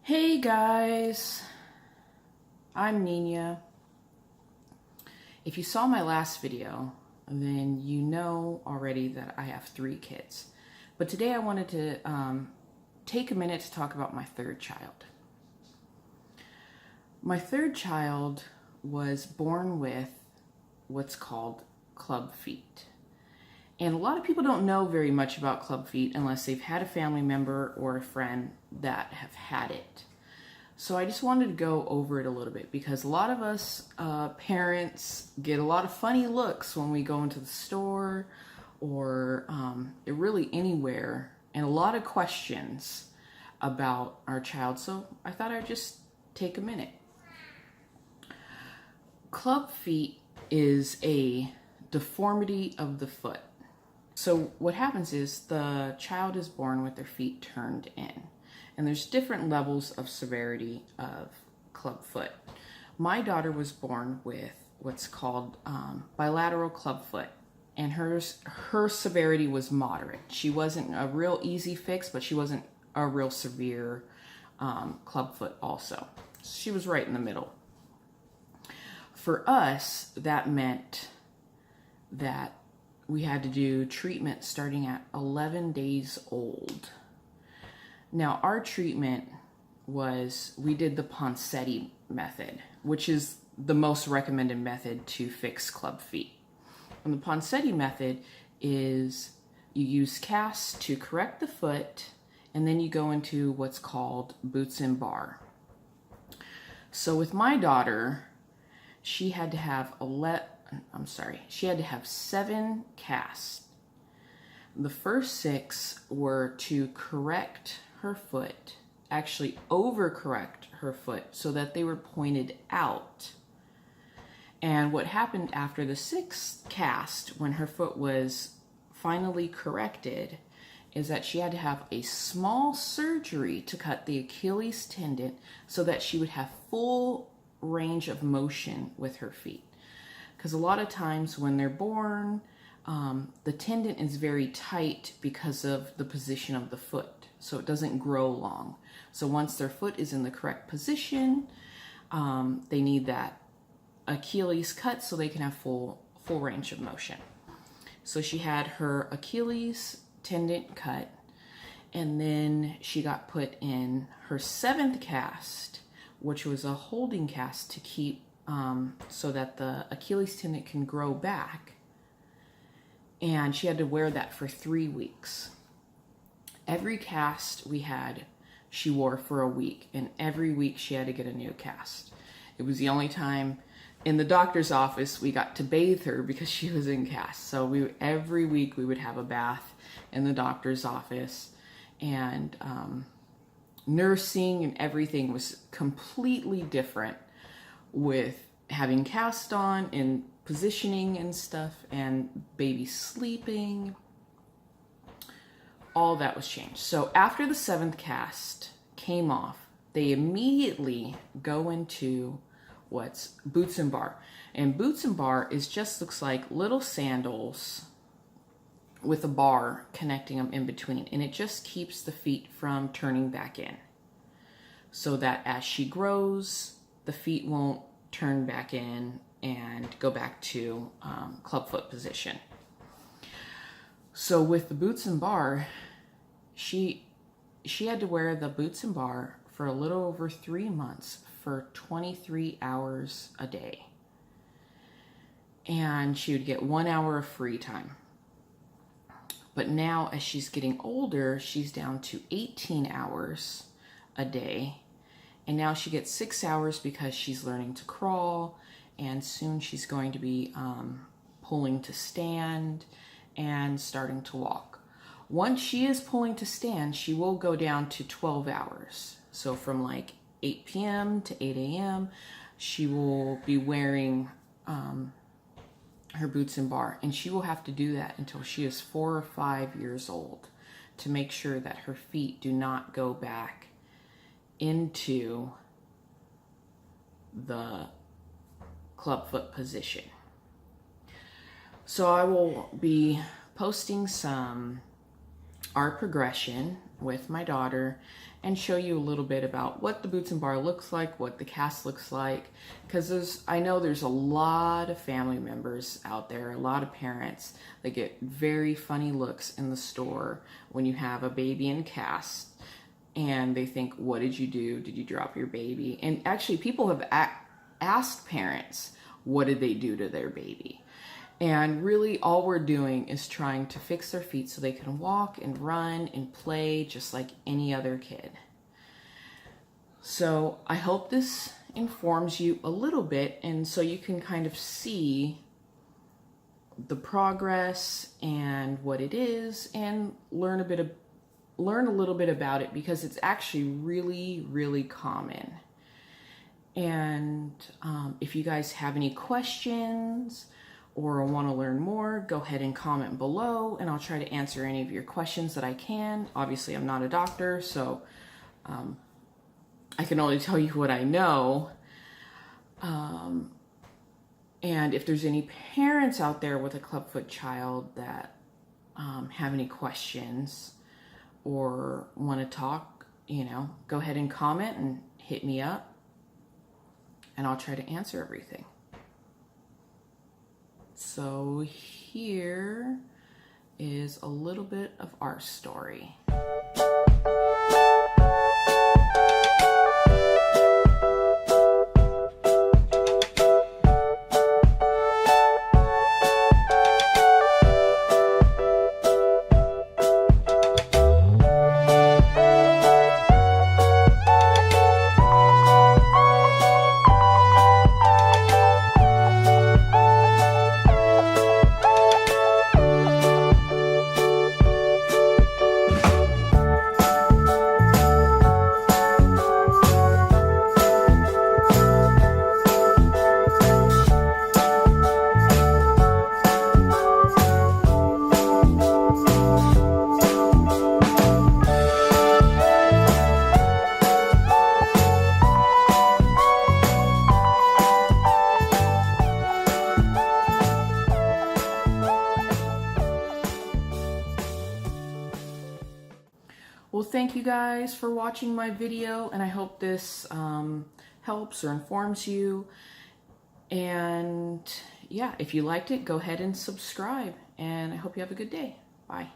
Hey guys, I'm Nina. If you saw my last video, then you know already that I have 3 kids. But today I wanted to take a minute to talk about my third child. My third child was born with what's called Clubfeet. And a lot of people don't know very much about Clubfeet unless they've had a family member or a friend that have had it. So I just wanted to go over it a little bit because a lot of us parents get a lot of funny looks when we go into the store or really anywhere, and a lot of questions about our child. So I thought I'd just take a minute. Clubfeet is a deformity of the foot. So what happens is the child is born with their feet turned in. And there's different levels of severity of clubfoot. My daughter was born with what's called bilateral clubfoot, and her severity was moderate. She wasn't a real easy fix, but she wasn't a real severe clubfoot also. She was right in the middle. For us, that meant that we had to do treatment starting at 11 days old. Now, our treatment was, we did the Ponseti method, which is the most recommended method to fix clubfeet. And the Ponseti method is you use casts to correct the foot, and then you go into what's called boots and bar. So with my daughter, she had to have 7 casts. The first 6 were to correct her foot, actually overcorrect her foot so that they were pointed out. And what happened after the 6th cast, when her foot was finally corrected, is that she had to have a small surgery to cut the Achilles tendon so that she would have full range of motion with her feet. Because a lot of times when they're born, the tendon is very tight because of the position of the foot, so it doesn't grow long. So once their foot is in the correct position, they need that Achilles cut so they can have full range of motion. So she had her Achilles tendon cut, and then she got put in her 7th cast, which was a holding cast to keep so that the Achilles tendon can grow back. And she had to wear that for 3 weeks. Every cast we had, she wore for a week, and every week she had to get a new cast. It was the only time in the doctor's office we got to bathe her because she was in cast. So every week we would have a bath in the doctor's office, and nursing and everything was completely different with having cast on and positioning and stuff, and baby sleeping. All that was changed. So after the 7th cast came off, they immediately go into what's boots and bar. And boots and bar looks like little sandals with a bar connecting them in between, and it just keeps the feet from turning back in, so that as she grows, the feet won't turn back in and go back to clubfoot position. So with the boots and bar, she had to wear the boots and bar for a little over 3 months for 23 hours a day. And she would get 1 hour of free time. But now as she's getting older, she's down to 18 hours a day. And now she gets 6 hours because she's learning to crawl, and soon she's going to be pulling to stand and starting to walk. Once she is pulling to stand, she will go down to 12 hours. So from like 8 p.m. to 8 a.m., she will be wearing her boots and bar, and she will have to do that until she is 4 or 5 years old to make sure that her feet do not go back into the clubfoot position. So I will be posting our progression with my daughter and show you a little bit about what the boots and bar looks like, what the cast looks like, because I know there's a lot of family members out there, a lot of parents that get very funny looks in the store when you have a baby in a cast, and they think, what did you do? Did you drop your baby? And actually people have asked parents, what did they do to their baby? And really all we're doing is trying to fix their feet so they can walk and run and play just like any other kid. So I hope this informs you a little bit, and so you can kind of see the progress and what it is, and learn a little bit about it, because it's actually really, really common. And if you guys have any questions or want to learn more, go ahead and comment below, and I'll try to answer any of your questions that I can. Obviously, I'm not a doctor, so I can only tell you what I know. And if there's any parents out there with a clubfoot child that have any questions or want to talk, go ahead and comment and hit me up, and I'll try to answer everything. So here is a little bit of our story. Well, thank you guys for watching my video, and I hope this helps or informs you. And yeah, if you liked it, go ahead and subscribe, and I hope you have a good day. Bye.